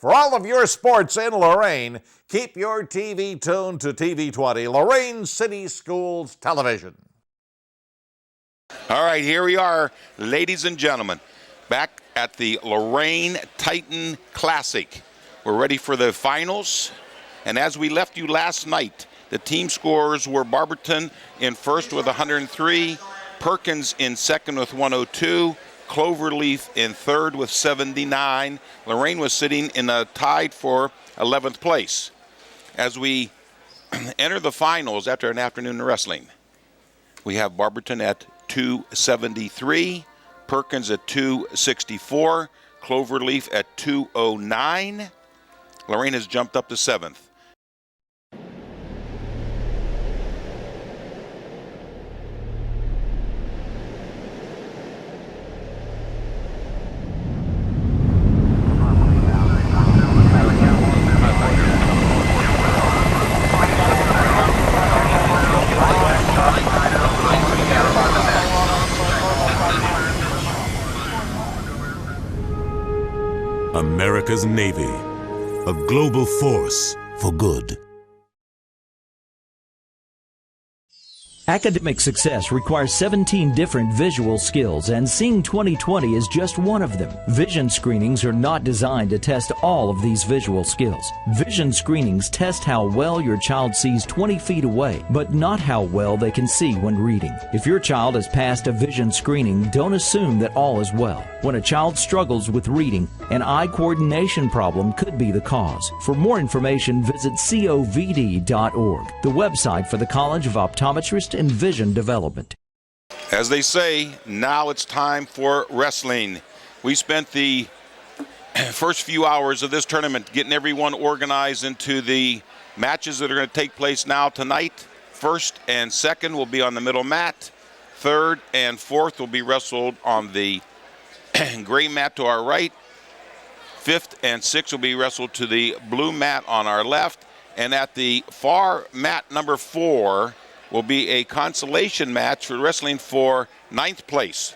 For all of your sports in Lorain, keep your TV tuned to TV20, Lorain City Schools Television. All right, here we are, ladies and gentlemen, back at the Lorain Titan Classic. We're ready for the finals, and as we left you last night, the team scores were Barberton in first with 103, Perkins in second with 102, Cloverleaf in third with 79. Lorain was sitting in a tied for 11th place. As we enter the finals after an afternoon of wrestling, we have Barberton at 273, Perkins at 264, Cloverleaf at 209. Lorain has jumped up to 7th. America's Navy, a global force for good. Academic success requires 17 different visual skills, and Seeing 2020 is just one of them. Vision screenings are not designed to test all of these visual skills. Vision screenings test how well your child sees 20 feet away, but not how well they can see when reading. If your child has passed a vision screening, don't assume that all is well. When a child struggles with reading, an eye coordination problem could be the cause. For more information, visit covd.org, the website for the College of Optometrists and Vision Development. As they say, now it's time for wrestling. We spent the first few hours of this tournament getting everyone organized into the matches that are going to take place now tonight. First and second will be on the middle mat. Third and fourth will be wrestled on the gray mat to our right. Fifth and sixth will be wrestled to the blue mat on our left. And at the far mat number 4 will be a consolation match for wrestling for 9th place.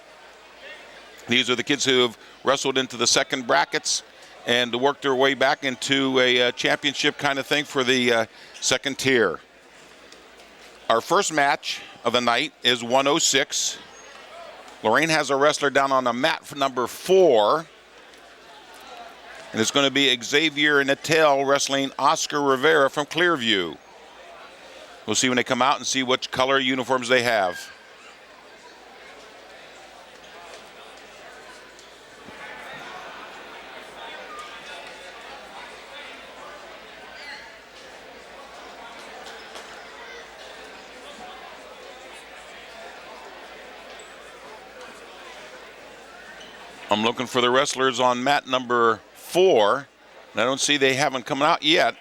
These are the kids who have wrestled into the second brackets and worked their way back into a championship kind of thing for the second tier. Our first match of the night is 106. Lorain has a wrestler down on the mat for number 4. And it's going to be Xavier Natel wrestling Oscar Rivera from Clearview. We'll see when they come out and see which color uniforms they have. I'm looking for the wrestlers on mat number 4, and I don't see they haven't come out yet.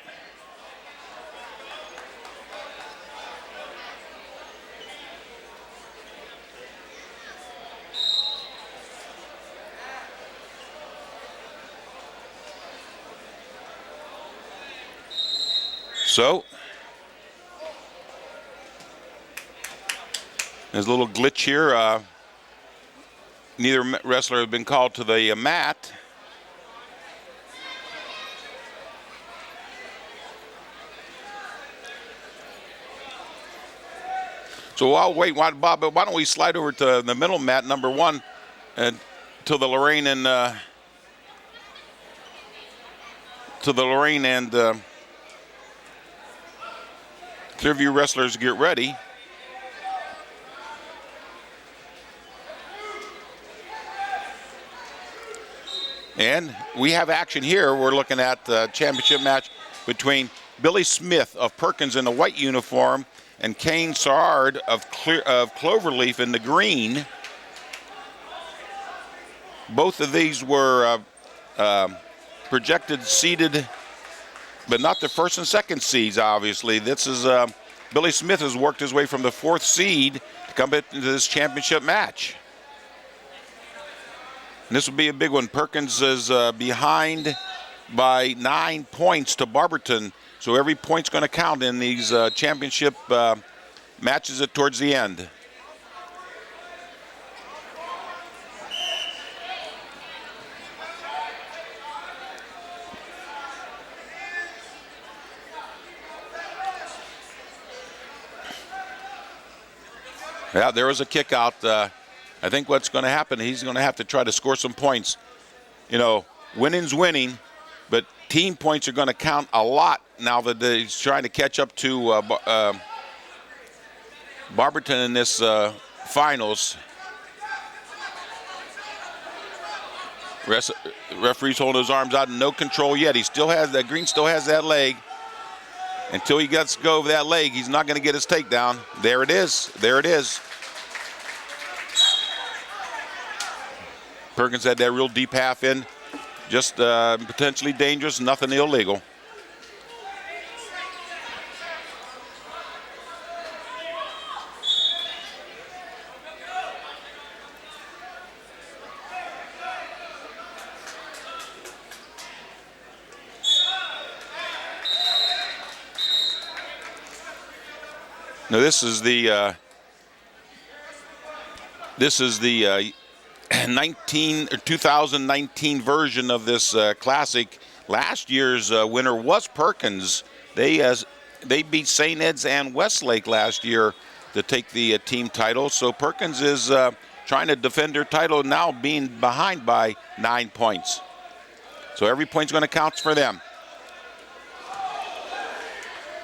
So, there's a little glitch here. Neither wrestler has been called to the mat. So I'll wait, Bob, why don't we slide over to the middle mat, number 1, and to the Lorain and Clearview wrestlers get ready. And we have action here. We're looking at the championship match between Billy Smith of Perkins in the white uniform and Kane Sard of Cloverleaf in the green. Both of these were projected seeded, but not the first and second seeds, obviously. This is Billy Smith has worked his way from the 4th seed to come into this championship match. And this will be a big one. Perkins is behind by 9 points to Barberton, so every point's going to count in these championship matches towards the end. Yeah, there was a kick out. I think what's going to happen, he's going to have to try to score some points. You know, winning's winning, but team points are going to count a lot now that he's trying to catch up to Barberton in this finals. Referee's holding his arms out, no control yet. He still has that. Green still has that leg. Until he gets to go over that leg, he's not going to get his takedown. There it is. There it is. Perkins had that real deep half in. Just potentially dangerous, nothing illegal. Now this is the 2019 version of this classic. Last year's winner was Perkins. They beat St. Ed's and Westlake last year to take the team title. So Perkins is trying to defend her title now, being behind by 9 points. So every point's going to count for them.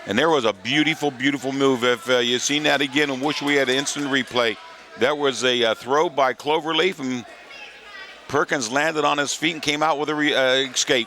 And there was a beautiful, beautiful move. If you've seen that again and wish we had an instant replay, that was a throw by Cloverleaf, and Perkins landed on his feet and came out with a escape.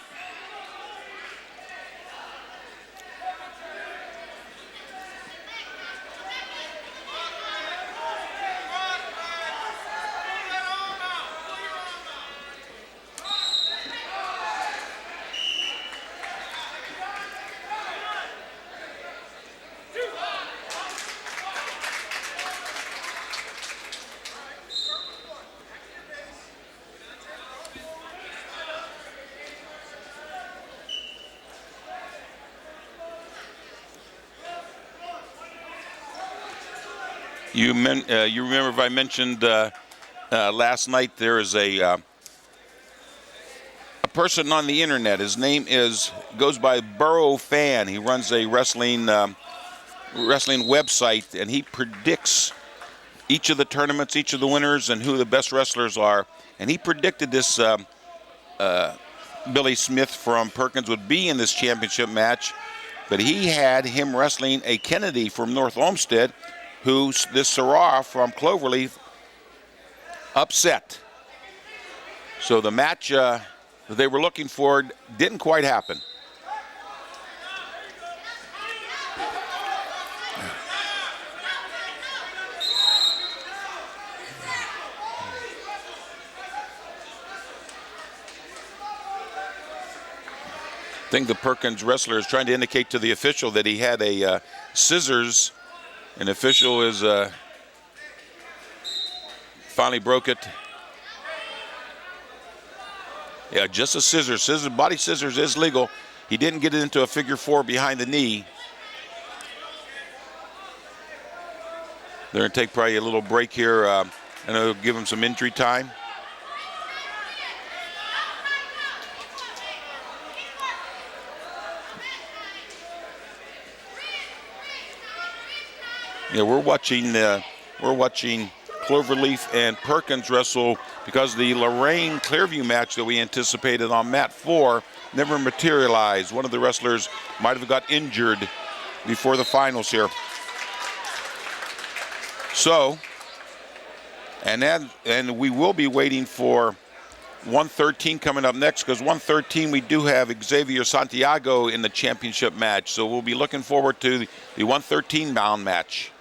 You remember if I mentioned last night there is a person on the internet. His name goes by Burrow Fan. He runs a wrestling website, and he predicts each of the tournaments, each of the winners, and who the best wrestlers are. And he predicted this Billy Smith from Perkins would be in this championship match, but he had him wrestling a Kennedy from North Olmsted, who this Sarah from Cloverleaf upset. So the match that they were looking for didn't quite happen. I think the Perkins wrestler is trying to indicate to the official that he had a scissors. An official is finally broke it. Yeah, just a scissors. Body scissors is legal. He didn't get it into a figure four behind the knee. They're going to take probably a little break here, and it'll give him some injury time. Yeah, we're watching Cloverleaf and Perkins wrestle because the Lorain Clearview match that we anticipated on mat 4 never materialized. One of the wrestlers might have got injured before the finals here. So, and we will be waiting for 113 coming up next, because 113 we do have Xavier Santiago in the championship match. So we'll be looking forward to the 113 bound match.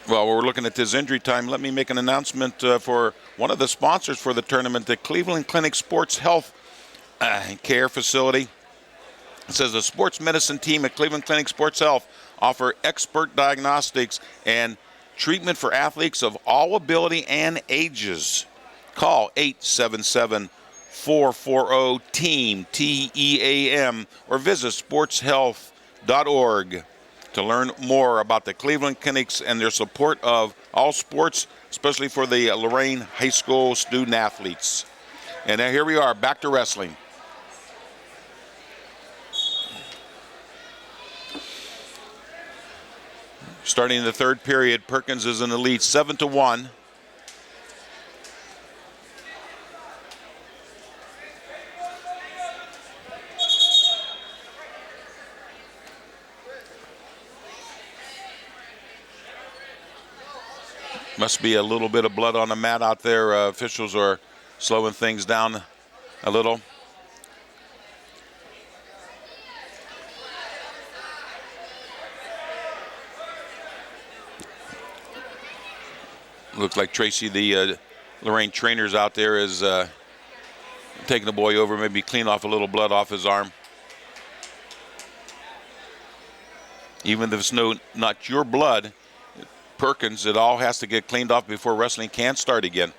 While we're looking at this injury time, let me make an announcement for one of the sponsors for the tournament, the Cleveland Clinic Sports Health Care Facility. It says the sports medicine team at Cleveland Clinic Sports Health offer expert diagnostics and treatment for athletes of all ability and ages. Call 877-440-TEAM, T-E-A-M, or visit sportshealth.org to learn more about the Cleveland Clinics and their support of all sports especially for the Lorain High School student athletes. And now here we are, back to wrestling. Starting in the third period, Perkins is in the lead 7-1. Must be a little bit of blood on the mat out there. Officials are slowing things down a little. Looks like Tracy, the Lorain trainer's out there, is taking the boy over, maybe clean off a little blood off his arm. Even if it's not your blood, Perkins, it all has to get cleaned off before wrestling can start again.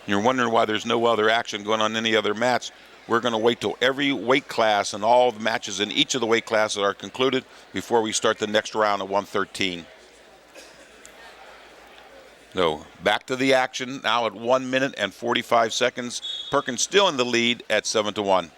You're wondering why there's no other action going on in any other match. We're going to wait till every weight class and all the matches in each of the weight classes are concluded before we start the next round of 113. So back to the action now at 1 minute and 45 seconds. Perkins still in the lead at 7-1.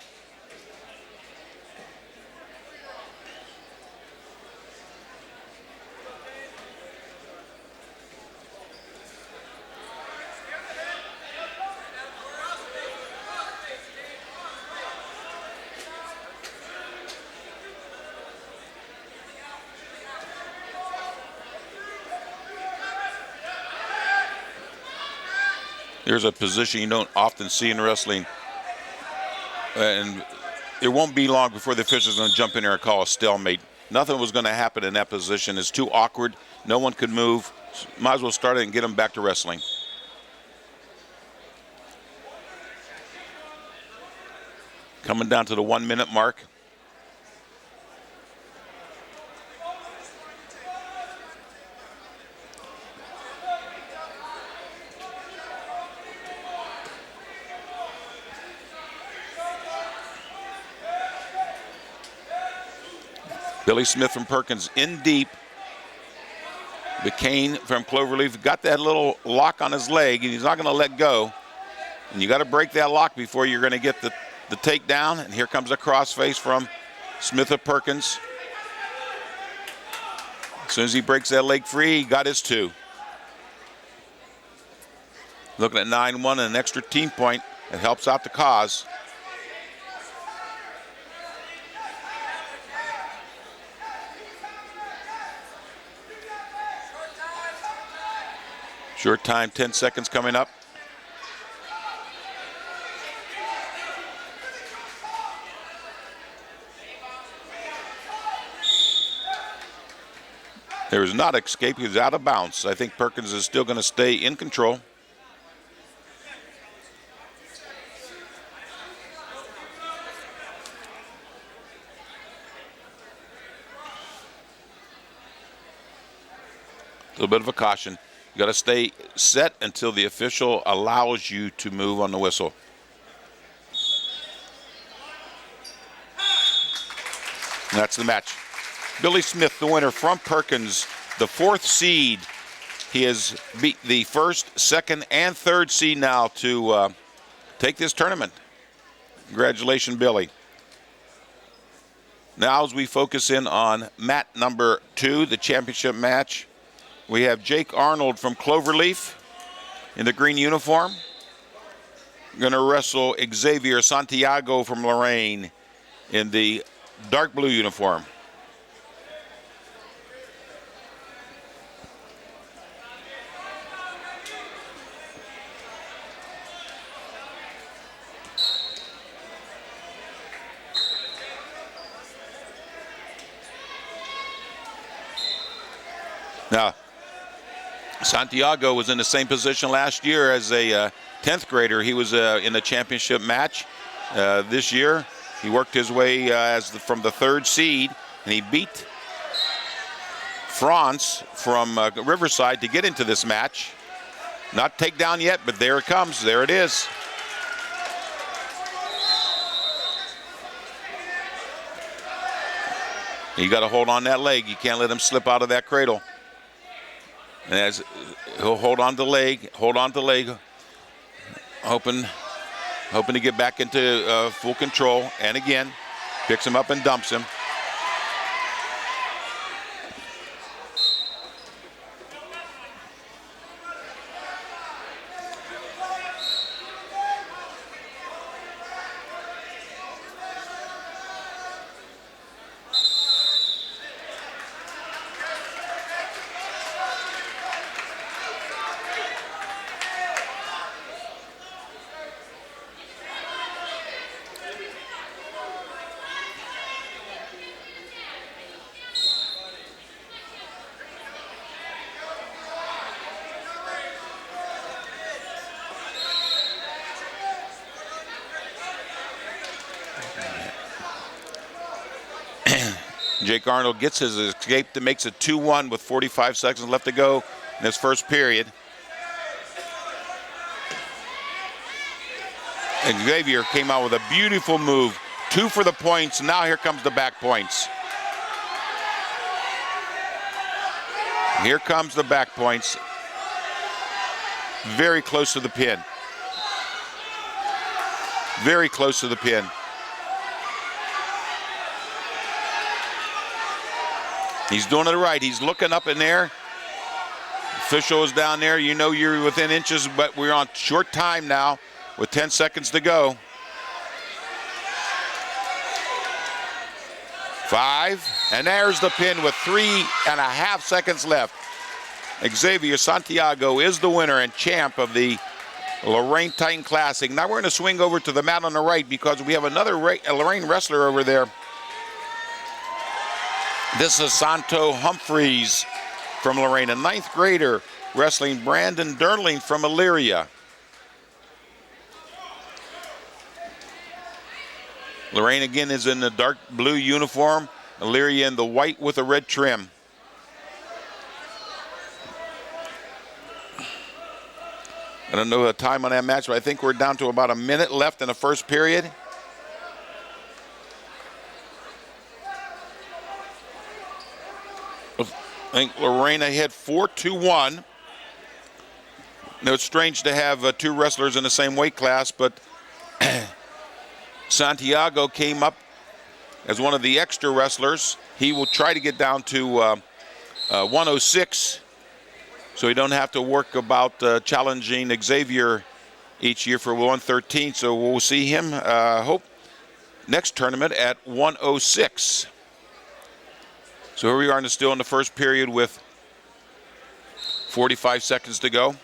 Here's a position you don't often see in wrestling. And it won't be long before the official's going to jump in there and call a stalemate. Nothing was going to happen in that position. It's too awkward. No one could move. Might as well start it and get them back to wrestling. Coming down to the 1 minute mark. Billy Smith from Perkins in deep. McCain from Cloverleaf got that little lock on his leg, and he's not going to let go. And you got to break that lock before you're going to get the takedown. And here comes a crossface from Smith of Perkins. As soon as he breaks that leg free, he got his 2. Looking at 9-1 and an extra team point. It helps out the cause. Short time, 10 seconds coming up. There is not escape. He was out of bounds. I think Perkins is still going to stay in control. A little bit of a caution. You got to stay set until the official allows you to move on the whistle. And that's the match. Billy Smith, the winner from Perkins, the 4th seed. He has beat the 1st, 2nd, and 3rd seed now to take this tournament. Congratulations, Billy. Now as we focus in on mat number 2, the championship match, we have Jake Arnold from Cloverleaf in the green uniform. Going to wrestle Xavier Santiago from Lorain in the dark blue uniform. Now, Santiago was in the same position last year as a 10th grader. He was in a championship match this year. He worked his way from the 3rd seed, and he beat France from Riverside to get into this match. Not takedown yet, but there it comes. There it is. You got to hold on that leg. You can't let him slip out of that cradle. And as he'll hold on to leg, hoping to get back into full control. And again, picks him up and dumps him. Jake Arnold gets his escape that makes it 2-1 with 45 seconds left to go in this first period. And Xavier came out with a beautiful move. 2 for the points. Now here comes the back points. Here comes the back points. Very close to the pin. Very close to the pin. He's doing it right. He's looking up in there. Official is down there. You know you're within inches, but we're on short time now with 10 seconds to go. 5, and there's the pin with 3.5 seconds left. Xavier Santiago is the winner and champ of the Lorain Titan Classic. Now we're going to swing over to the mat on the right because we have another Lorain wrestler over there. This is Humphreys from Lorain, a 9th grader wrestling Brandon Durling from Elyria. Lorain again is in the dark blue uniform, Elyria in the white with a red trim. I don't know the time on that match, but I think we're down to about a minute left in the first period. I think Lorain ahead 4-1. Now it's strange to have 2 wrestlers in the same weight class, but Santiago came up as one of the extra wrestlers. He will try to get down to 106, so he don't have to work about challenging Xavier each year for 113. So we'll see him, hope, next tournament at 106. So here we are still in the first period with 45 seconds to go.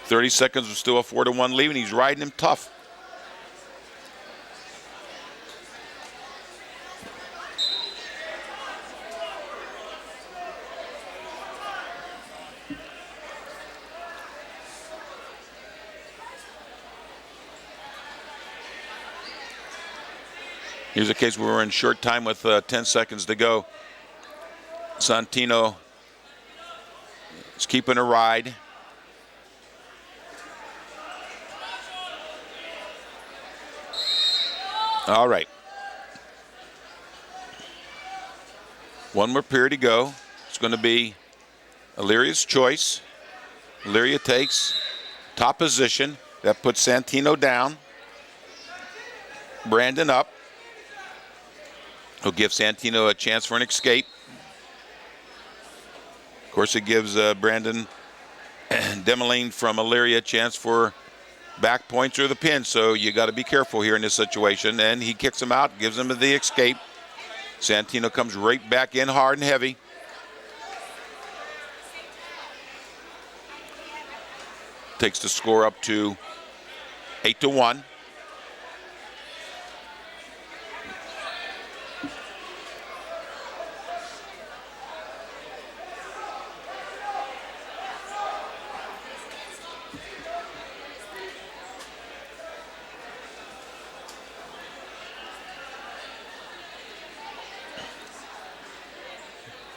.30 seconds with still a 4-1 lead, and he's riding him tough. Here's a case where we're in short time with 10 seconds to go. Santino is keeping a ride. All right. One more period to go. It's going to be Elyria's choice. Elyria takes top position. That puts Santino down. Brandon up. He'll give Santino a chance for an escape. Of course, it gives Brandon Demeline from Elyria a chance for back points or the pin, so you got to be careful here in this situation. And he kicks him out, gives him the escape. Santino comes right back in hard and heavy. Takes the score up to 8-1.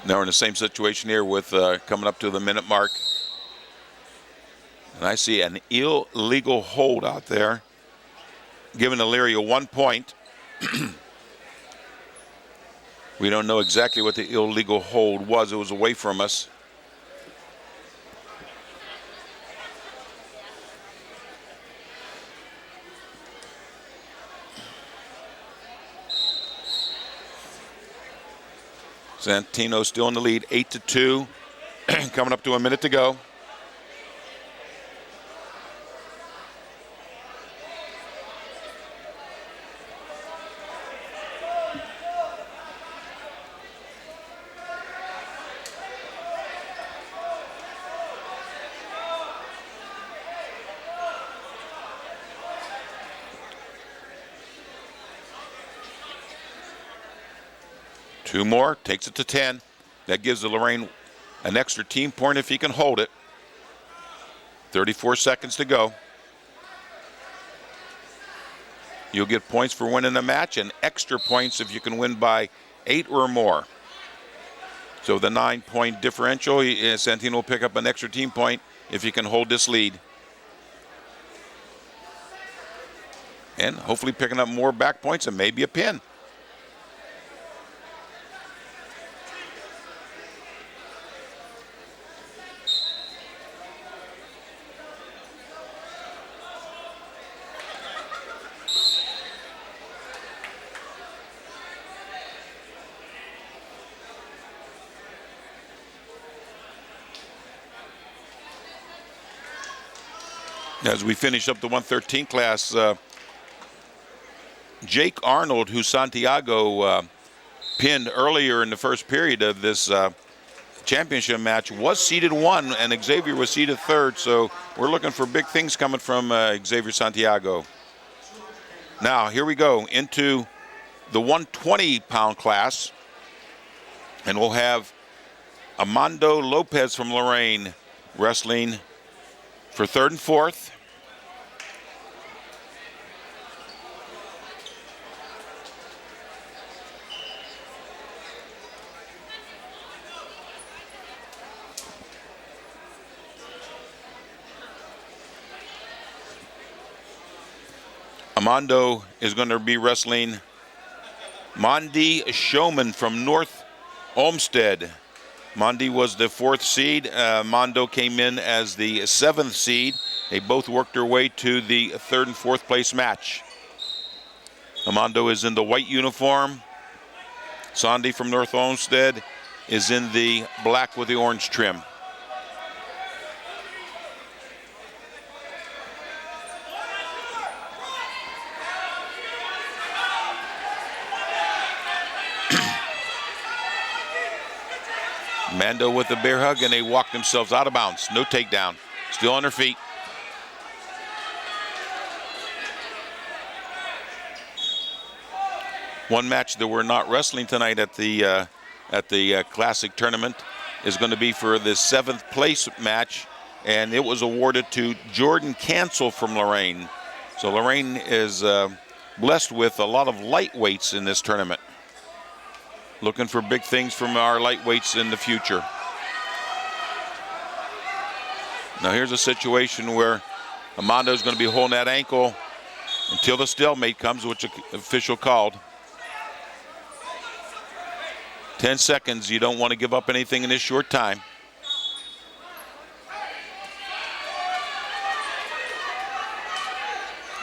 Now we're in the same situation here with coming up to the minute mark. And I see an illegal hold out there, giving Elyria 1 point. We don't know exactly what the illegal hold was. It was away from us. Santino still in the lead, 8-2. Coming up to a minute to go. Two more, takes it to 10. That gives the Lorain an extra team point if he can hold it. 34 seconds to go. You'll get points for winning the match and extra points if you can win by 8 or more. So the 9-point differential, Santino will pick up an extra team point if he can hold this lead. And hopefully picking up more back points and maybe a pin. As we finish up the 113 class, Jake Arnold, who Santiago pinned earlier in the first period of this championship match, was seeded 1, and Xavier was seeded 3rd. So we're looking for big things coming from Xavier Santiago. Now, here we go into the 120-pound class, and we'll have Armando Lopez from Lorain wrestling for 3rd and 4th. Armando is going to be wrestling Mondi Showman from North Olmsted. Mondi was the 4th seed. Mondo came in as the 7th seed. They both worked their way to the 3rd and 4th place match. Armando is in the white uniform. Sandy from North Olmsted is in the black with the orange trim. Mando with the bear hug, and they walk themselves out of bounds. No takedown. Still on their feet. One match that we're not wrestling tonight at the Classic tournament is going to be for the 7th place match, and it was awarded to Jordan Cancel from Lorain. So Lorain is blessed with a lot of lightweights in this tournament. Looking for big things from our lightweights in the future. Now here's a situation where Armando's going to be holding that ankle until the stalemate comes, which the official called. 10 seconds. You don't want to give up anything in this short time.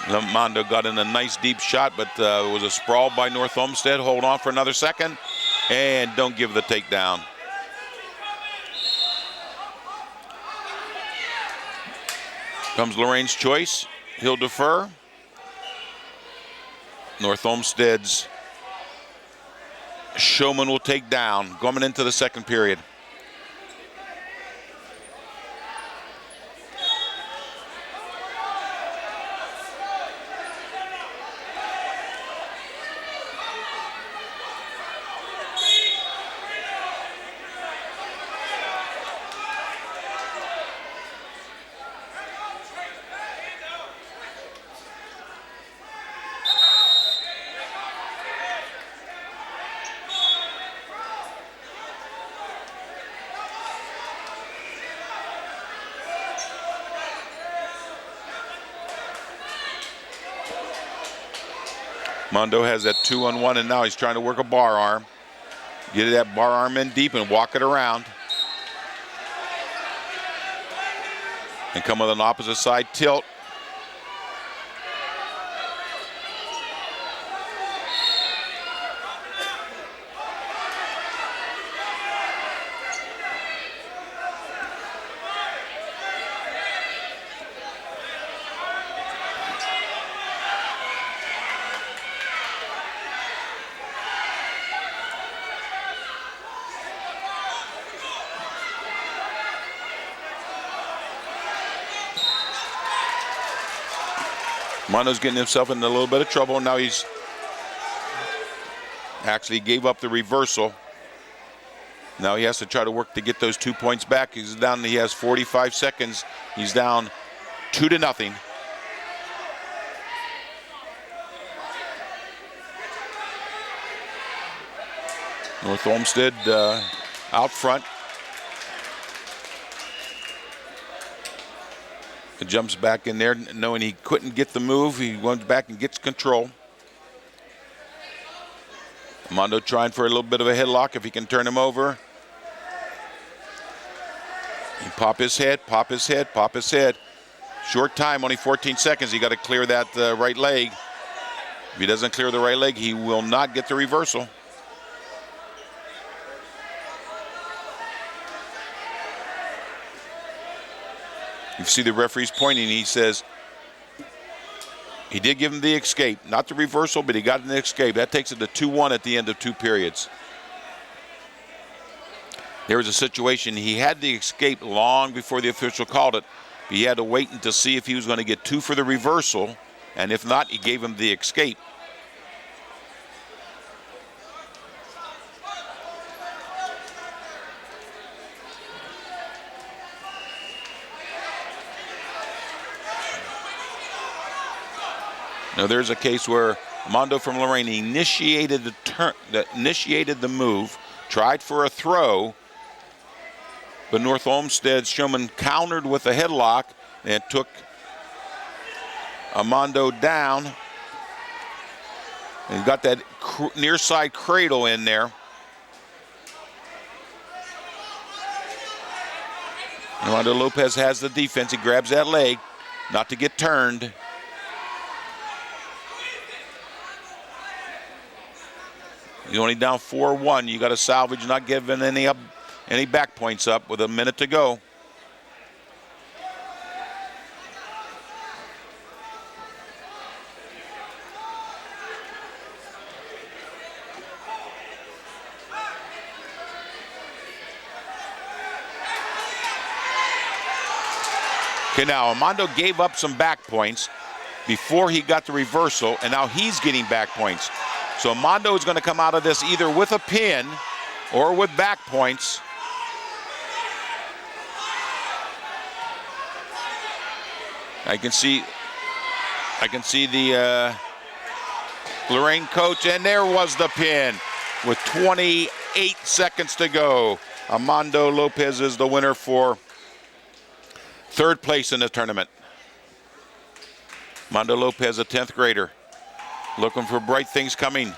Armando got in a nice deep shot, but it was a sprawl by North Olmsted. Hold on for another second, and don't give the takedown. Comes Lorain's choice. He'll defer. North Olmsted's Showman will take down, coming into the 2nd period. Mondo has that 2-on-1, and now he's trying to work a bar arm. Get that bar arm in deep and walk it around. And come with an opposite side tilt. Mondo's getting himself in a little bit of trouble. Now he's actually gave up the reversal. Now he has to try to work to get those 2 points back. He's down, he has 45 seconds. He's down 2-0. North Olmsted out front. He jumps back in there knowing he couldn't get the move. He runs back and gets control. Mondo trying for a little bit of a headlock if he can turn him over. He pop his head, pop his head, pop his head. Short time, only 14 seconds. He got to clear that right leg. If he doesn't clear the right leg, he will not get the reversal. You see the referee's pointing. He says he did give him the escape, not the reversal, but he got an escape. That takes it to 2-1 at the end of 2 periods. There was a situation, he had the escape long before the official called it. He had to wait to see if he was going to get 2 for the reversal, and if not, he gave him the escape. Now there's a case where Mondo from Lorain initiated the move, tried for a throw, but North Olmsted's Showman countered with a headlock and took Mondo down. And got that near side cradle in there. Mondo Lopez has the defense. He grabs that leg, not to get turned. He's only down 4-1. You got to salvage, not giving any back points up with a minute to go. Okay, now Armando gave up some back points before he got the reversal, and now he's getting back points. So Mondo is going to come out of this either with a pin or with back points. I can see the Lorain coach, and there was the pin with 28 seconds to go. Armando Lopez is the winner for 3rd place in the tournament. Armando Lopez, a 10th grader. Looking for bright things coming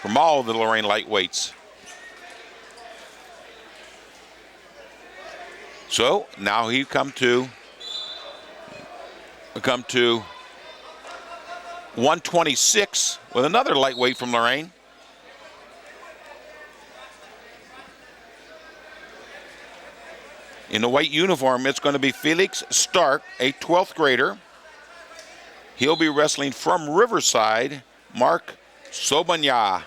from all the Lorain lightweights. So now he come to 126 with another lightweight from Lorain. In the white uniform, it's going to be Felix Stark, a 12th grader. He'll be wrestling from Riverside, Mark Sobanya.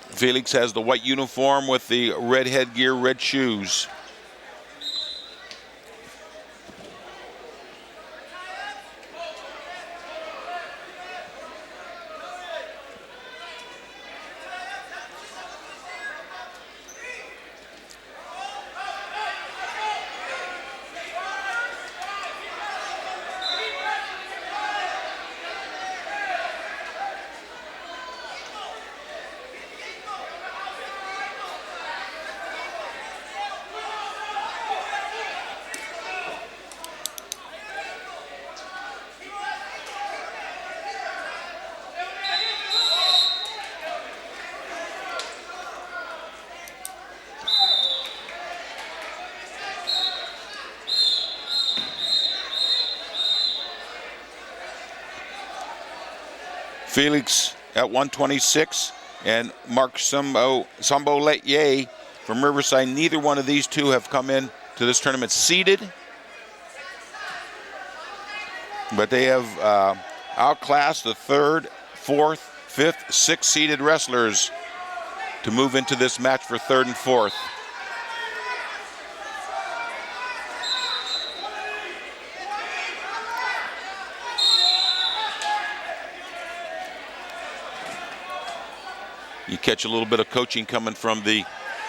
Felix has the white uniform with the red headgear, red shoes. Felix at 126 and Mark Zombo Letier from Riverside. Neither one of these two have come in to this tournament seeded, but they have outclassed the 3rd, 4th, 5th, 6th seeded wrestlers to move into this match for 3rd and 4th. You catch a little bit of coaching coming from the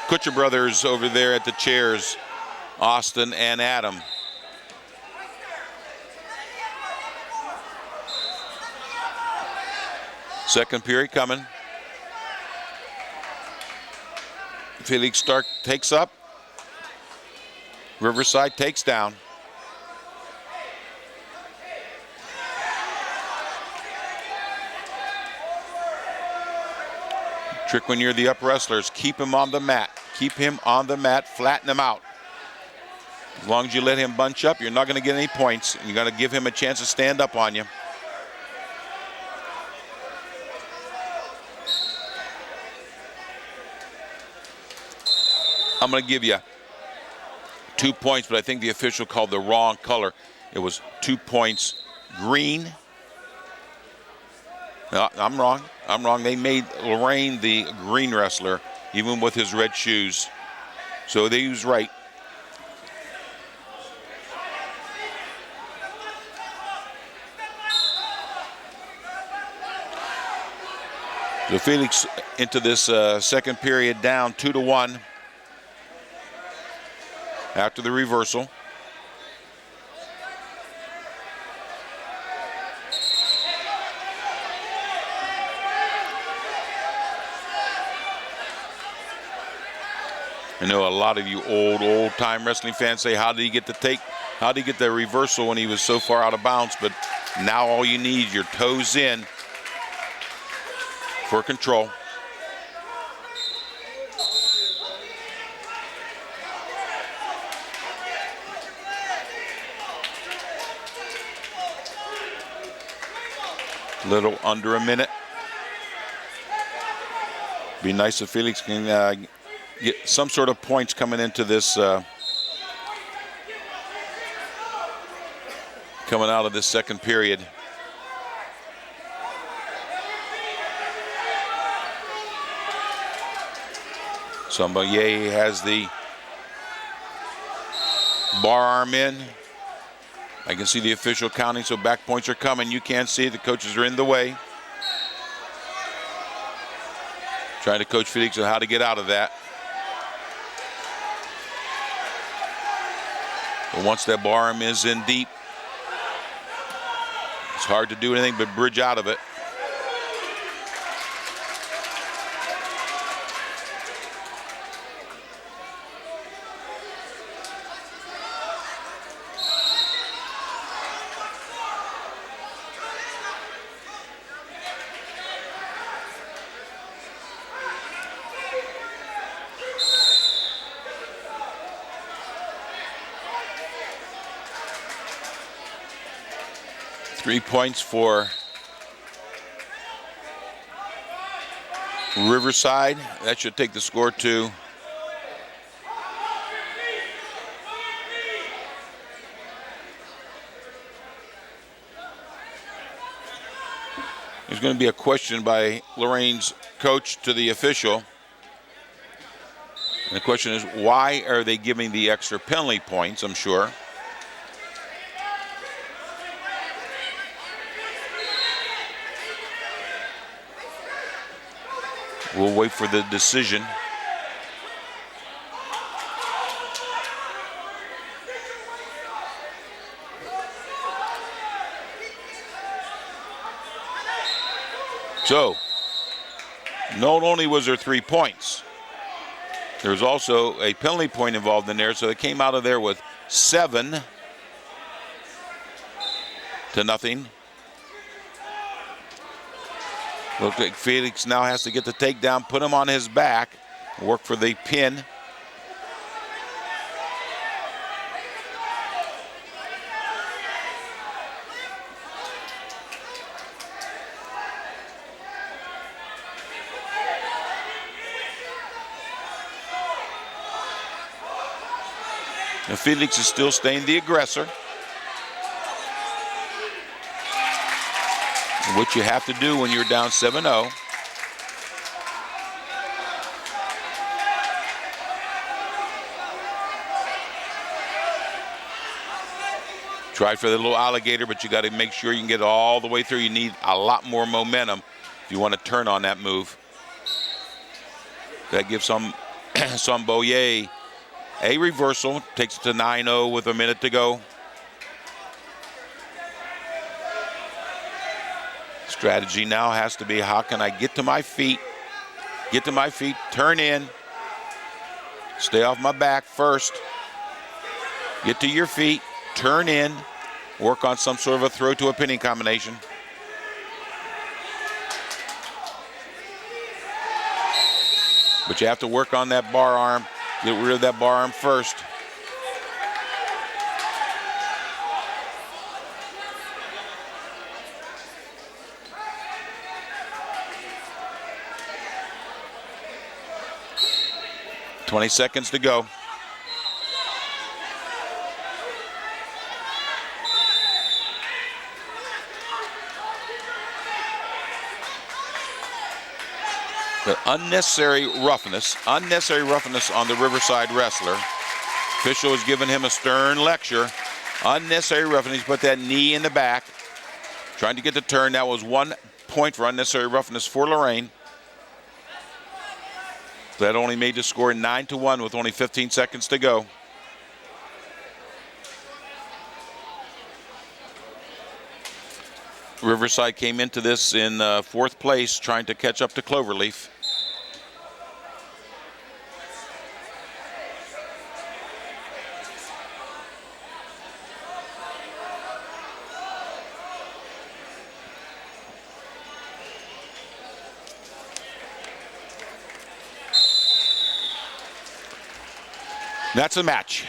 Kutcher brothers over there at the chairs, Austin and Adam. Second period coming. Felix Stark takes up. Riverside takes down. Trick when you're the up wrestlers, keep him on the mat. Keep him on the mat, flatten him out. As long as you let him bunch up, you're not going to get any points. You got to give him a chance to stand up on you. I'm going to give you 2 points, but I think the official called the wrong color. It was 2 points green. No, I'm wrong. I'm wrong. They made Lorain the green wrestler, even with his red shoes. So they was right. So Felix into this second period down 2-1 after the reversal. I know a lot of you old time wrestling fans say, how did he get the reversal when he was so far out of bounds? But now all you need is your toes in for control. Little under a minute. Be nice if Felix can get some sort of points coming into this, coming out of this second period. Zombo has the bar arm in. I can see the official counting, so back points are coming. You can't see, the coaches are in the way. Trying to coach Felix on how to get out of that. But once that bar arm is in deep, it's hard to do anything but bridge out of it. Three points for Riverside. That should take the score to there's going to be a question by Lorain's coach to the official. And the question is, why are they giving the extra penalty points, I'm sure. We'll wait for the decision. So, not only was there 3 points, there was also a penalty point involved in there, so they came out of there with 7-0. Looks like Felix now has to get the takedown, put him on his back, work for the pin. And Felix is still staying the aggressor. What you have to do when you're down 7-0. Try for the little alligator, but you got to make sure you can get all the way through. You need a lot more momentum if you want to turn on that move. That gives Zombo a reversal. Takes it to 9-0 with a minute to go. Strategy now has to be, how can I get to my feet? Get to my feet, turn in. Stay off my back first. Get to your feet, turn in. Work on some sort of a throw to a pinning combination. But you have to work on that bar arm. Get rid of that bar arm first. $20 seconds to go. The unnecessary roughness on the Riverside wrestler. Official has given him a stern lecture. Unnecessary roughness. He put that knee in the back, trying to get the turn. That was 1 point for unnecessary roughness for Lorain. That only made the score 9-1 with only 15 seconds to go. Riverside came into this in fourth place, trying to catch up to Cloverleaf. That's the match.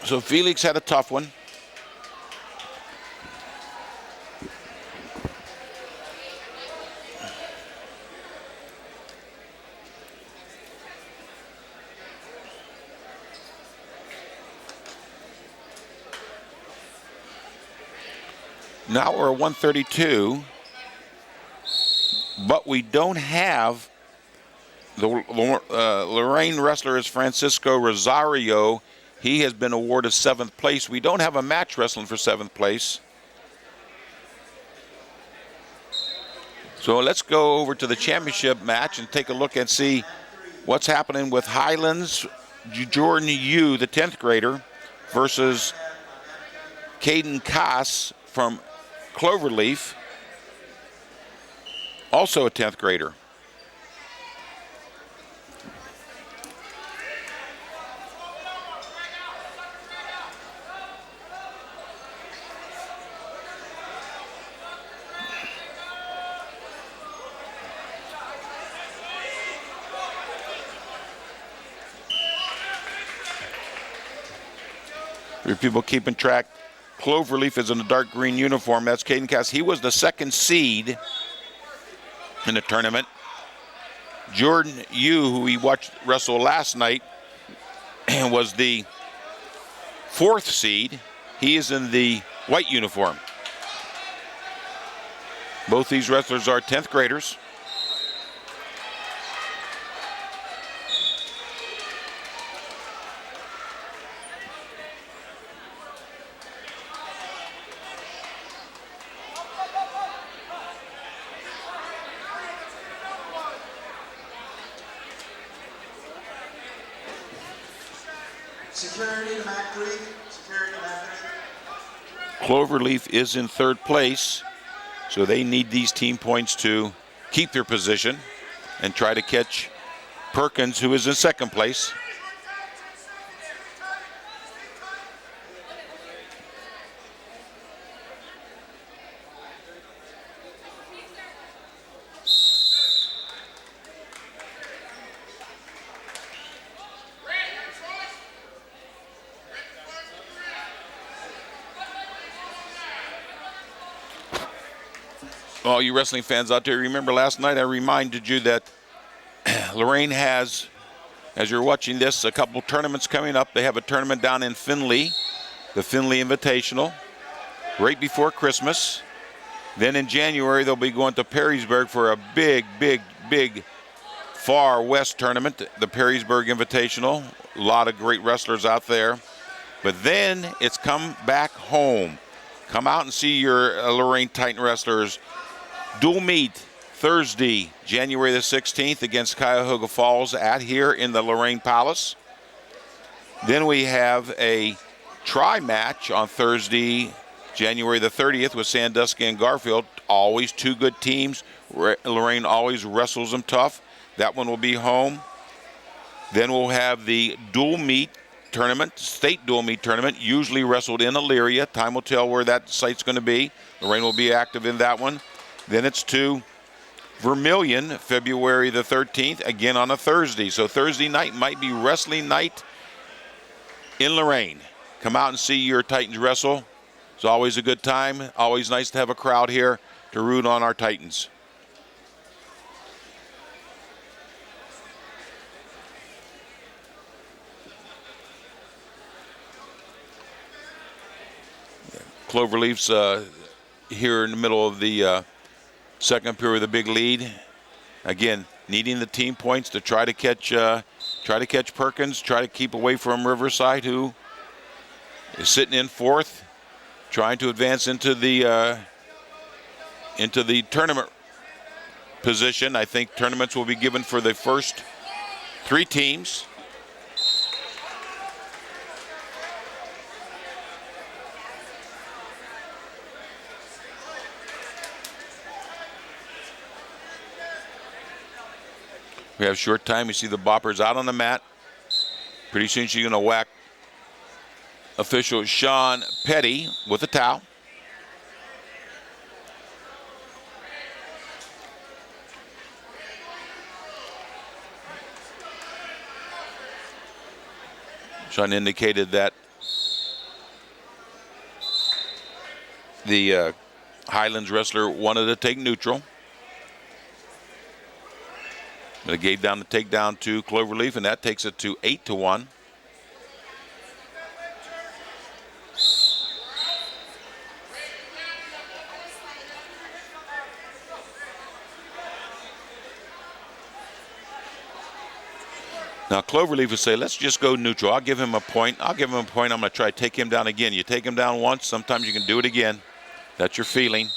So Felix had a tough one. Now we're at 132. But we don't have the Lorain wrestler is Francisco Rosario. He has been awarded 7th place. We don't have a match wrestling for 7th place. So let's go over to the championship match and take a look and see what's happening with Highlands Jordan Yu, the 10th grader, versus Caden Koss from Cloverleaf, also a 10th grader. For people keeping track, Cloverleaf is in a dark green uniform. That's Caden Koss. He was the 2nd seed in the tournament. Jordan Yu, who we watched wrestle last night, was the 4th seed. He is in the white uniform. Both these wrestlers are 10th graders. Cloverleaf is in 3rd place, so they need these team points to keep their position and try to catch Perkins, who is in 2nd place. All you wrestling fans out there, remember last night I reminded you that Lorain has, as you're watching this, a couple tournaments coming up. They have a tournament down in Findlay, the Findlay Invitational, right before Christmas. Then in January, they'll be going to Perrysburg for a big Far West tournament, the Perrysburg Invitational. A lot of great wrestlers out there. But then it's come back home. Come out and see your Lorain Titan wrestlers. Dual meet Thursday, January the 16th against Cuyahoga Falls here in the Lorain Palace. Then we have a tri-match on Thursday, January the 30th with Sandusky and Garfield. Always two good teams. Lorain always wrestles them tough. That one will be home. Then we'll have the dual meet tournament, state dual meet tournament, usually wrestled in Elyria. Time will tell where that site's going to be. Lorain will be active in that one. Then it's to Vermilion, February the 13th, again on a Thursday. So Thursday night might be wrestling night in Lorain. Come out and see your Titans wrestle. It's always a good time. Always nice to have a crowd here to root on our Titans. Cloverleaf's here in the middle of the second period with a big lead. Again, needing the team points to try to catch Perkins, try to keep away from Riverside, who is sitting in fourth, trying to advance into the tournament position. I think tournaments will be given for the first three teams. We have short time. You see the boppers out on the mat. Pretty soon she's going to whack official Sean Petty with a towel. Sean indicated that the Highlands wrestler wanted to take neutral. They gave down the takedown to Cloverleaf, and that takes it to 8-1. Now Cloverleaf would say, let's just go neutral. I'll give him a point. I'm going to try to take him down again. You take him down once, sometimes you can do it again. That's your feeling.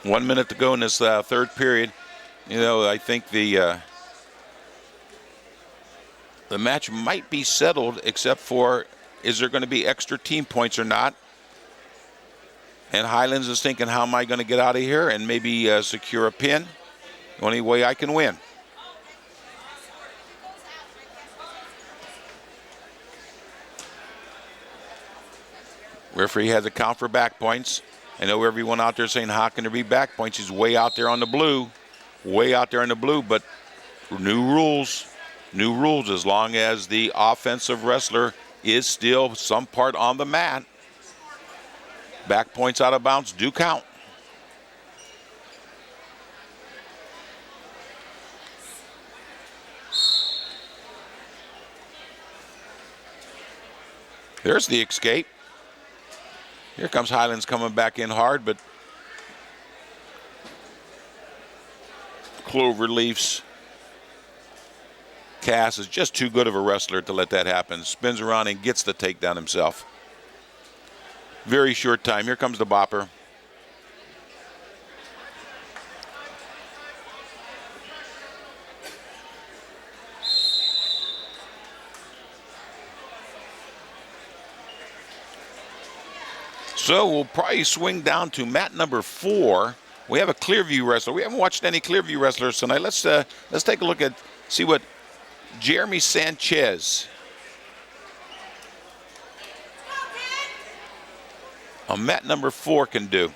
One minute to go in this third period. You know, I think the match might be settled, except for is there going to be extra team points or not? And Highlands is thinking, how am I going to get out of here and maybe secure a pin? The only way I can win. Referee has a count for back points. I know everyone out there saying, how can there be back points? He's way out there on the blue. Way out there on the blue, but new rules. New rules as long as the offensive wrestler is still some part on the mat. Back points out of bounds do count. There's the escape. Here comes Highlands coming back in hard, but Cloverleaf's Cass is just too good of a wrestler to let that happen. Spins around and gets the takedown himself. Very short time. Here comes the bopper. So we'll probably swing down to mat number 4. We have a Clearview wrestler. We haven't watched any Clearview wrestlers tonight. Let's take a look at, see what Jeremy Sanchez on mat number 4 can do.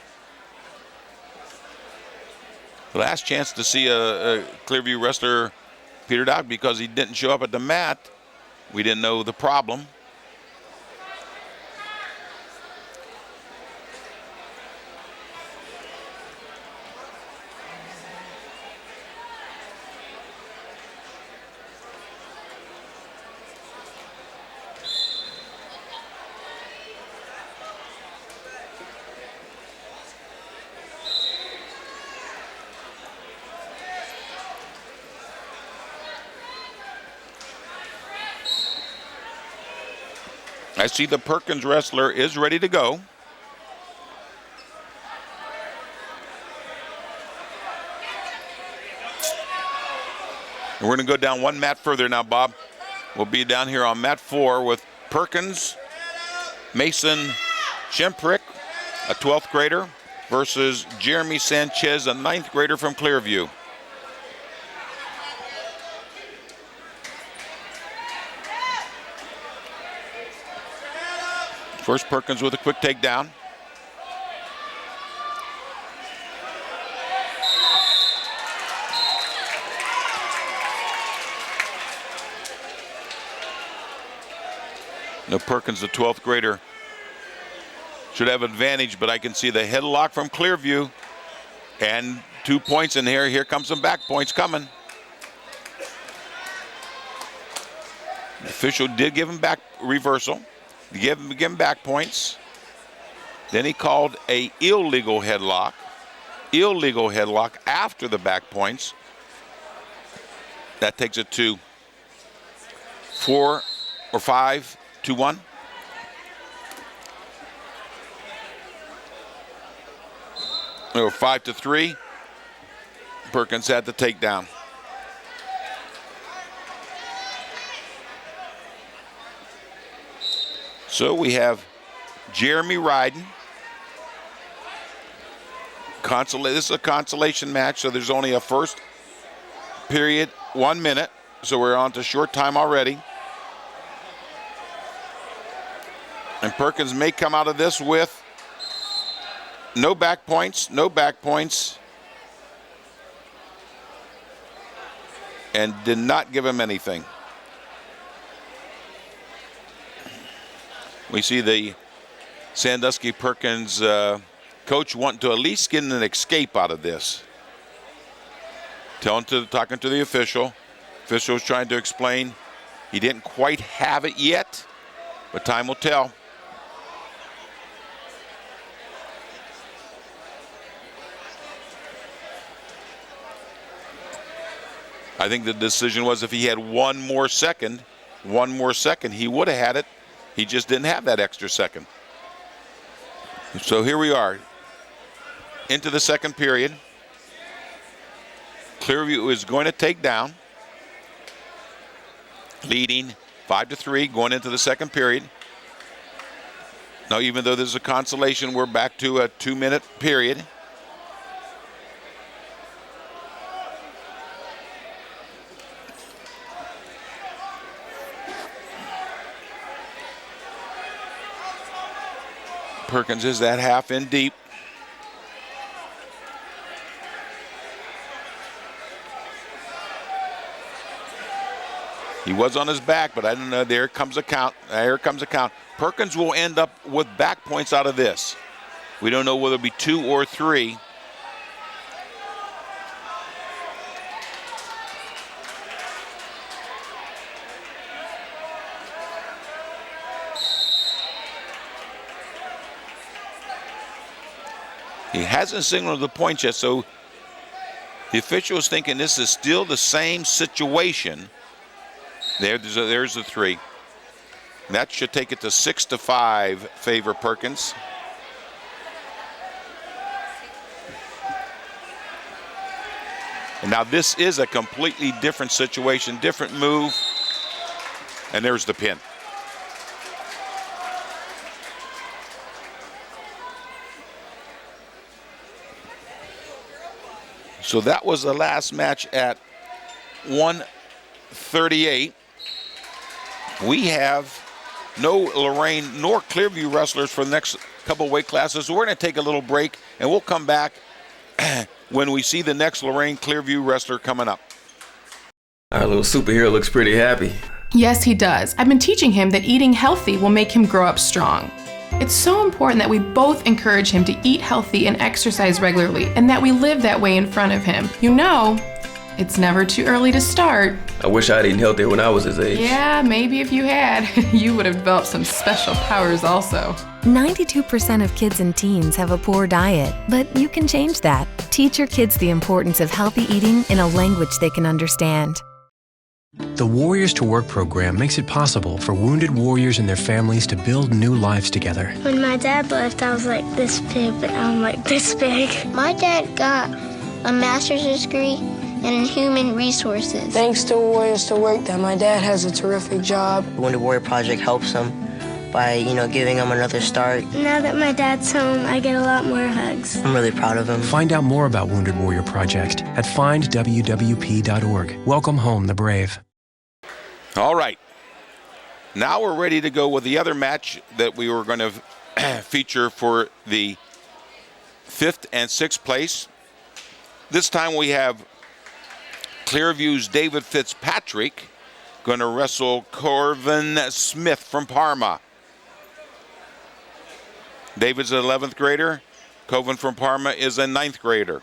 The last chance to see a Clearview wrestler petered out because he didn't show up at the mat. We didn't know the problem. I see the Perkins wrestler is ready to go. And we're going to go down one mat further now, Bob. We'll be down here on mat 4 with Perkins, Mason Shemprick, a 12th grader, versus Jeremy Sanchez, a 9th grader from Clearview. First, Perkins with a quick takedown. No, Perkins, the 12th grader, should have advantage, but I can see the headlock from Clearview. And 2 points in here. Here comes some back points coming. The official did give him back reversal. Give him back points. Then he called a illegal headlock after the back points. That takes it to 4 or 5 to 1. Or 5 to 3. Perkins had the takedown. So we have Jeremy riding. This is a consolation match, so there's only a first period, 1 minute. So we're on to short time already. And Perkins may come out of this with no back points, and did not give him anything. We see the Sandusky Perkins coach wanting to at least get an escape out of this. Talking to the official. Official's trying to explain he didn't quite have it yet, but time will tell. I think the decision was if he had one more second, he would have had it. He just didn't have that extra second. So here we are into the second period. Clearview is going to take down, leading 5 to 3 going into the second period. Now, even though there's a consolation, we're back to a 2-minute period. Perkins is that half in deep. He was on his back, but I don't know. There comes a count. Perkins will end up with back points out of this. We don't know whether it'll be 2 or 3. He hasn't signaled the points yet, so the official is thinking this is still the same situation. There's the 3. That should take it to 6 to 5, favor Perkins. And now this is a completely different situation, different move. And there's the pin. So that was the last match at 138. We have no Lorain nor Clearview wrestlers for the next couple weight classes. So we're going to take a little break, and we'll come back when we see the next Lorain Clearview wrestler coming up. Our little superhero looks pretty happy. Yes, he does. I've been teaching him that eating healthy will make him grow up strong. It's so important that we both encourage him to eat healthy and exercise regularly, and that we live that way in front of him. You know, it's never too early to start. I wish I'd eaten healthier when I was his age. Yeah, maybe if you had, you would have developed some special powers also. 92% of kids and teens have a poor diet, but you can change that. Teach your kids the importance of healthy eating in a language they can understand. The Warriors to Work program makes it possible for wounded warriors and their families to build new lives together. When my dad left, I was like this big, but now I'm like this big. My dad got a master's degree in human resources. Thanks to Warriors to Work that my dad has a terrific job. The Wounded Warrior Project helps him by, giving him another start. Now that my dad's home, I get a lot more hugs. I'm really proud of him. Find out more about Wounded Warrior Project at findwwp.org. Welcome home, the brave. All right. Now we're ready to go with the other match that we were going to feature for the 5th and 6th place. This time we have Clearview's David Fitzpatrick going to wrestle Corvin Smith from Parma. David's an 11th grader. Corvin from Parma is a 9th grader.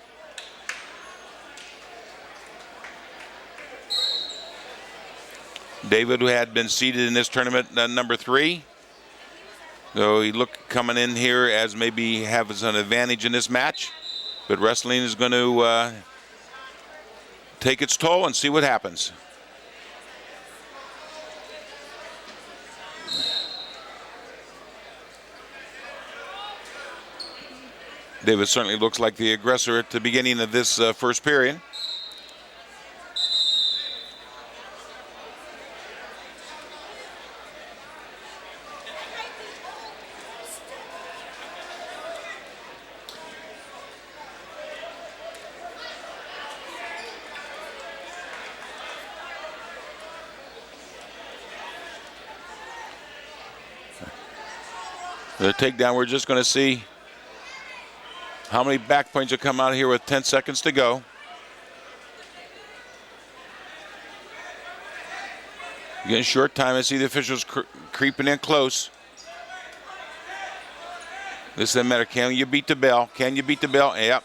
David, who had been seated in this tournament number 3. So he looked coming in here as maybe having an advantage in this match. But wrestling is going to take its toll and see what happens. David certainly looks like the aggressor at the beginning of this first period. The takedown, we're just going to see how many back points will come out here with 10 seconds to go. Getting short time. I see the officials creeping in close. This doesn't matter. Can you beat the bell? Can you beat the bell? Yep.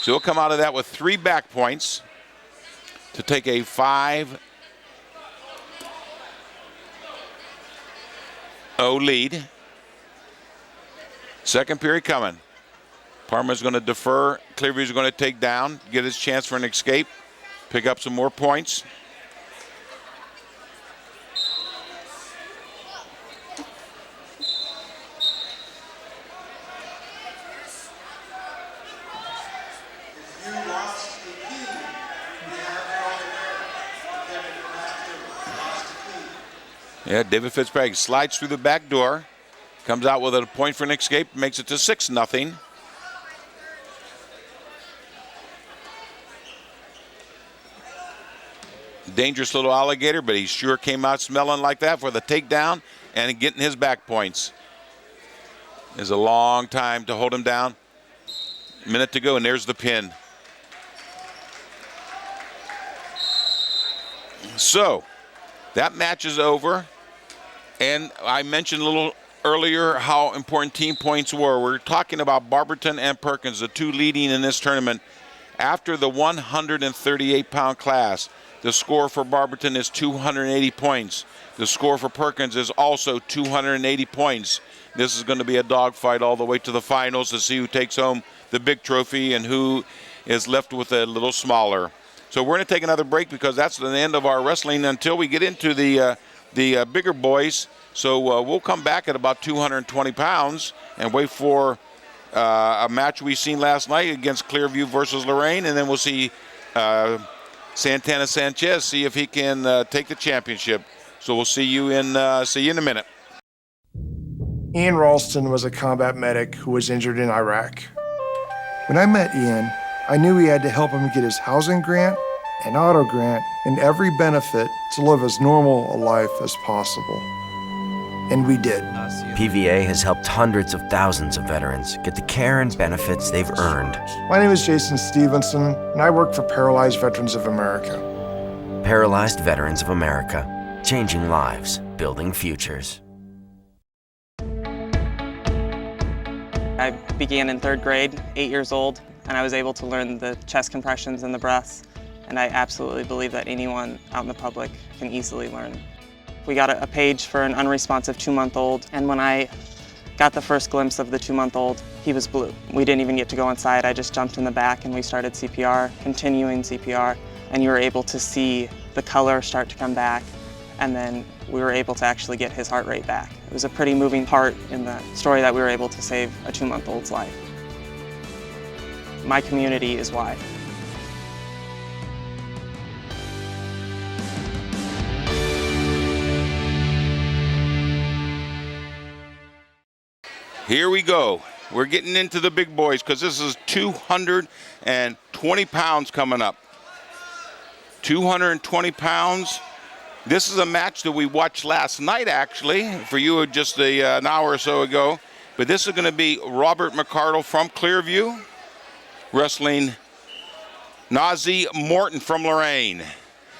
So we'll come out of that with 3 back points to take a 5-0 lead. Second period coming. Parma's going to defer. Clearview's going to take down, get his chance for an escape, pick up some more points. Yeah, David Fitzpatrick slides through the back door, comes out with a point for an escape, makes it to 6-0. Dangerous little alligator, but he sure came out smelling like that for the takedown and getting his back points. There's a long time to hold him down. Minute to go, and there's the pin. So, that match is over. And I mentioned a little earlier how important team points were. We're talking about Barberton and Perkins, the 2 leading in this tournament. After the 138-pound class, the score for Barberton is 280 points. The score for Perkins is also 280 points. This is going to be a dogfight all the way to the finals to see who takes home the big trophy and who is left with a little smaller. So we're going to take another break because that's the end of our wrestling until we get into the bigger boys. So we'll come back at about 220 pounds and wait for a match we seen last night against Clearview versus Lorain, and then we'll see Santana Sanchez, see if he can take the championship. So we'll see you in a minute. Ian Ralston was a combat medic who was injured in Iraq. When I met Ian, I knew we had to help him get his housing grant, an auto grant, and every benefit to live as normal a life as possible. And we did. PVA has helped hundreds of thousands of veterans get the care and benefits they've earned. My name is Jason Stevenson, and I work for Paralyzed Veterans of America. Paralyzed Veterans of America, changing lives, building futures. I began in 3rd grade, 8 years old, and I was able to learn the chest compressions and the breaths, and I absolutely believe that anyone out in the public can easily learn. We got a page for an unresponsive 2-month-old, and when I got the first glimpse of the 2-month-old, he was blue. We didn't even get to go inside. I just jumped in the back and we started CPR, continuing CPR, and you were able to see the color start to come back, and then we were able to actually get his heart rate back. It was a pretty moving part in the story that we were able to save a 2-month-old's life. My community is why. Here we go. We're getting into the big boys because this is 220 pounds coming up. 220 pounds. This is a match that we watched last night, actually, for you just an hour or so ago. But this is going to be Robert McCardle from Clearview wrestling Nazi Morton from Lorain.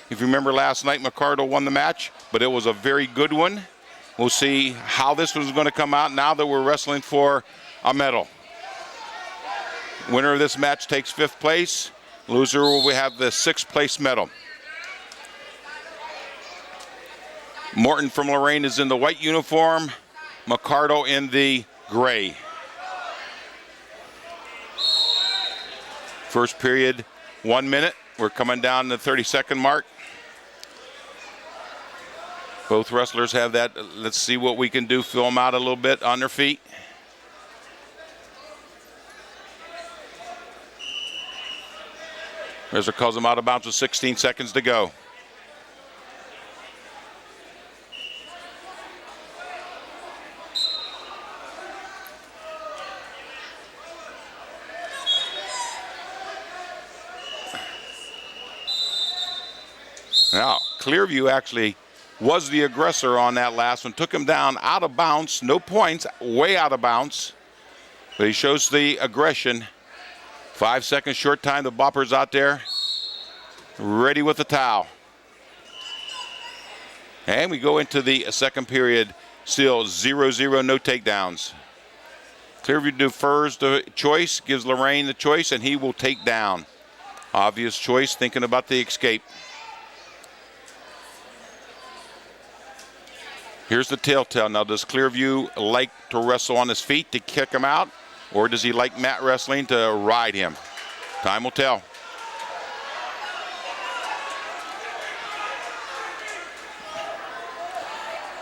If you remember last night, McCardle won the match, but it was a very good one. We'll see how this was going to come out now that we're wrestling for a medal. Winner of this match takes 5th place. Loser will have the 6th place medal. Morton from Lorain is in the white uniform, McCardle in the gray. First period, 1 minute. We're coming down the 30-second mark. Both wrestlers have that. Let's see what we can do. Fill them out a little bit on their feet. Wrestler calls them out of bounds with 16 seconds to go. Now, Clearview actually was the aggressor on that last one. Took him down out of bounds, no points, way out of bounds. But he shows the aggression. 5 seconds short time, the bopper's out there, ready with the towel. And we go into the second period, still 0-0, no takedowns. Clearview defers the choice, gives Lorain the choice, and he will take down. Obvious choice, thinking about the escape. Here's the telltale. Now, does Clearview like to wrestle on his feet to kick him out, or does he like mat wrestling to ride him? Time will tell.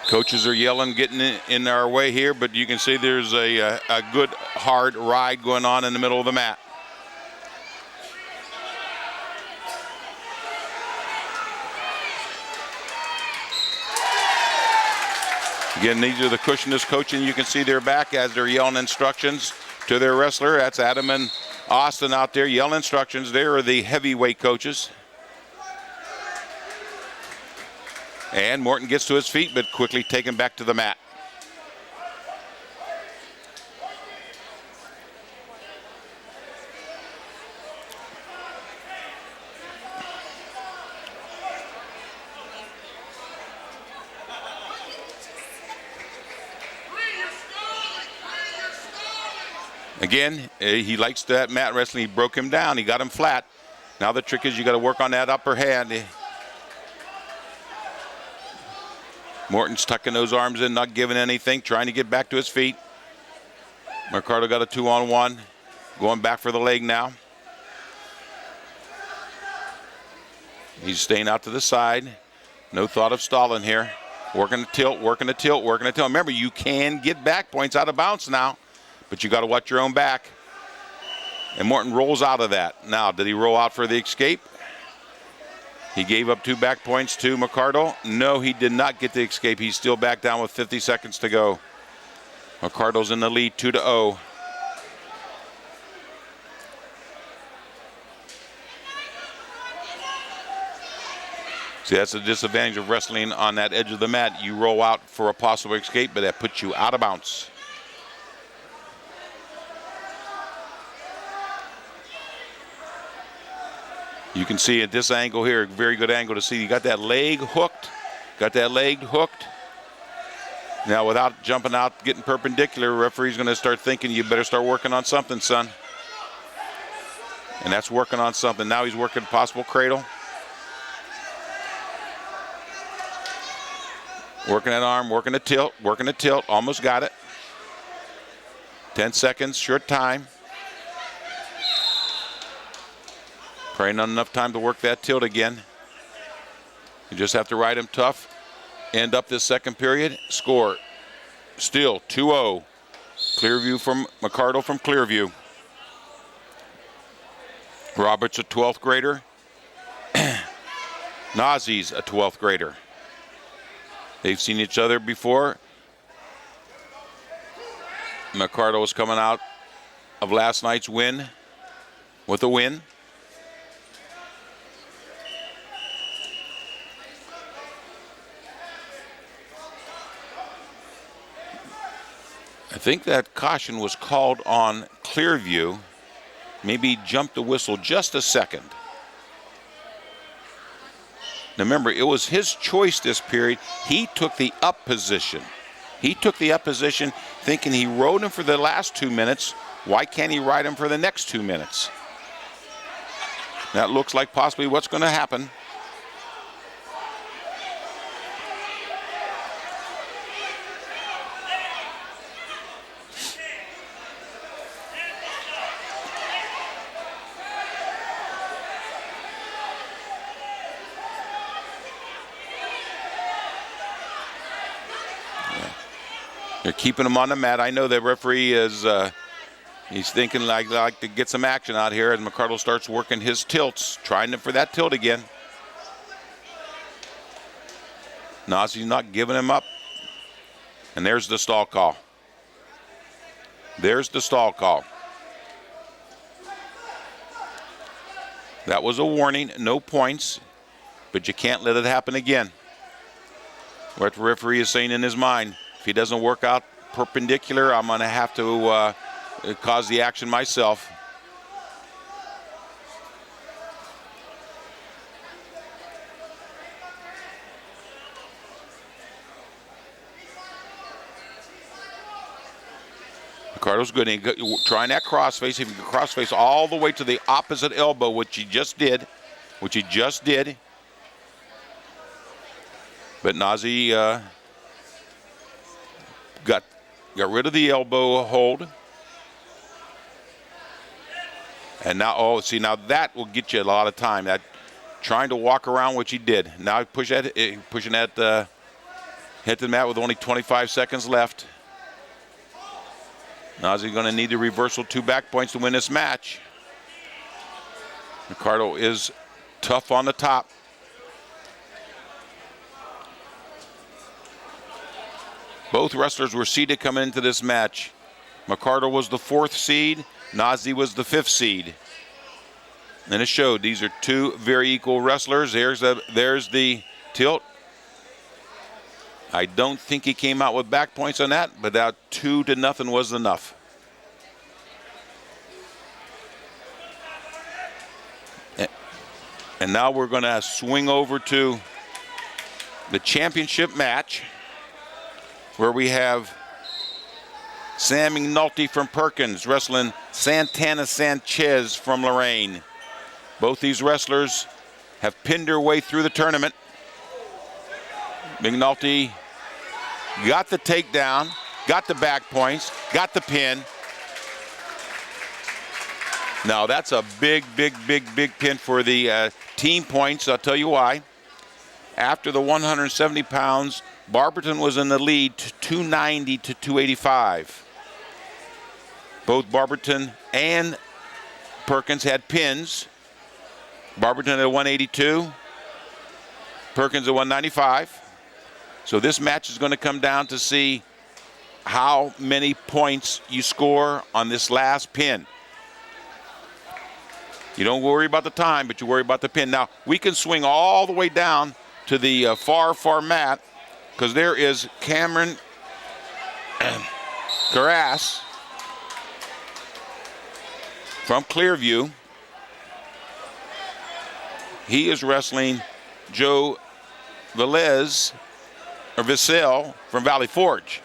Coaches are yelling, getting in our way here, but you can see there's a good, hard ride going on in the middle of the mat. Again, these are the cushionist coaching. You can see their back as they're yelling instructions to their wrestler. That's Adam and Austin out there yelling instructions. They are the heavyweight coaches. And Morton gets to his feet, but quickly taken back to the mat. Again, he likes that mat wrestling. He broke him down. He got him flat. Now the trick is you got to work on that upper hand. Morton's tucking those arms in, not giving anything, trying to get back to his feet. McCardle got a 2-on-1. Going back for the leg now. He's staying out to the side. No thought of stalling here. Working the tilt, working the tilt, working the tilt. Remember, you can get back points out of bounds now, but you got to watch your own back. And Morton rolls out of that. Now, did he roll out for the escape? He gave up 2 back points to McCardle. No, he did not get the escape. He's still back down with 50 seconds to go. McCardle's in the lead, 2-0. See, that's the disadvantage of wrestling on that edge of the mat. You roll out for a possible escape, but that puts you out of bounds. You can see at this angle here, a very good angle to see. You got that leg hooked. Got that leg hooked. Now, without jumping out, getting perpendicular, referee's going to start thinking, you better start working on something, son. And that's working on something. Now he's working possible cradle. Working that arm, working the tilt, working the tilt. Almost got it. 10 seconds, short time. Probably not enough time to work that tilt again. You just have to ride him tough. End up this second period. Score still 2-0. Clearview from McCardle from Clearview. Roberts, a 12th grader. Nazi's a 12th grader. They've seen each other before. McCardle was coming out of last night's win with a win. I think that caution was called on Clearview. Maybe jumped the whistle just a second. Now remember, it was his choice this period. He took the up position. He took the up position thinking he rode him for the last 2 minutes. Why can't he ride him for the next 2 minutes? That looks like possibly what's going to happen. They're keeping him on the mat. I know the referee is he's thinking like to get some action out here as McCardle starts working his tilts, trying for that tilt again. Nazi's not giving him up. And there's the stall call. There's the stall call. That was a warning, no points, but you can't let it happen again. What the referee is saying in his mind, if he doesn't work out perpendicular, I'm going to have to cause the action myself. McCardle's good. Trying that crossface. If he can crossface all the way to the opposite elbow, which he just did. But Nazi got rid of the elbow hold. And now, now that will get you a lot of time. That trying to walk around, which he did. Now pushing that hit the mat with only 25 seconds left. Nazi going to need the reversal 2 back points to win this match. McCardle is tough on the top. Both wrestlers were seeded coming into this match. McCardle was the 4th seed. Nazi was the 5th seed. And it showed these are 2 very equal wrestlers. There's the tilt. I don't think he came out with back points on that, but that 2-0 was enough. And now we're going to swing over to the championship match, where we have Sam McNulty from Perkins wrestling Santana Sanchez from Lorain. Both these wrestlers have pinned their way through the tournament. McNulty got the takedown, got the back points, got the pin. Now that's a big pin for the team points. I'll tell you why. After the 170 pounds, Barberton was in the lead to 290 to 285. Both Barberton and Perkins had pins. Barberton at 182, Perkins at 195. So this match is going to come down to see how many points you score on this last pin. You don't worry about the time, but you worry about the pin. Now, we can swing all the way down to the far mat, because there is Cameron Garras from Clearview. He is wrestling Joe Vissel from Valley Forge.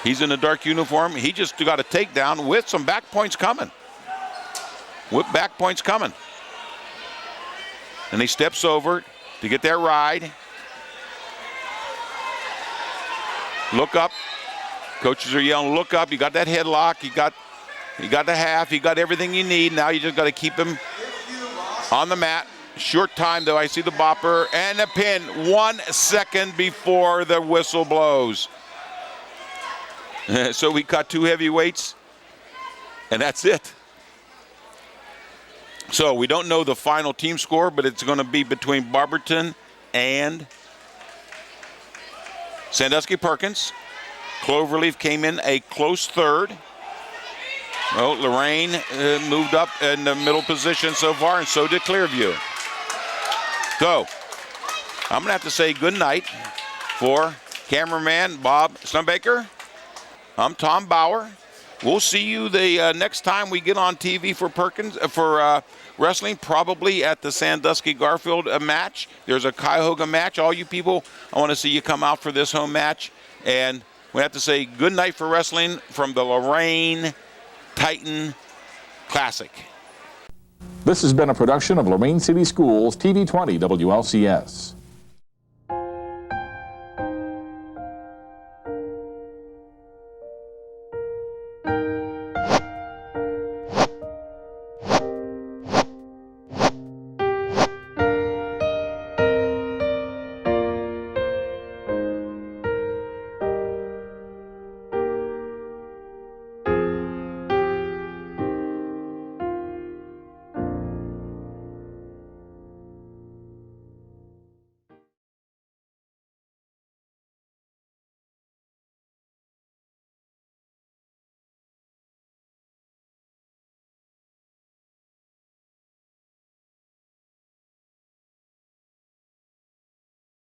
He's in a dark uniform. He just got a takedown with some back points coming. With back points coming. And he steps over to get that ride. Look up. Coaches are yelling, look up. You got that headlock. You got the half. You got everything you need. Now you just got to keep him on the mat. Short time, though. I see the bopper and a pin 1 second before the whistle blows. So we got 2 heavyweights, and that's it. So we don't know the final team score, but it's going to be between Barberton and Sandusky Perkins. Cloverleaf came in a close third. Well, Lorain moved up in the middle position so far, and so did Clearview. So I'm going to have to say good night for cameraman Bob Stumbaker. I'm Tom Bauer. We'll see you the next time we get on TV for Perkins for wrestling, probably at the Sandusky Garfield match. There's a Cuyahoga match. All you people, I want to see you come out for this home match. And we have to say good night for wrestling from the Lorain Titan Classic. This has been a production of Lorain City Schools TV 20 WLCS.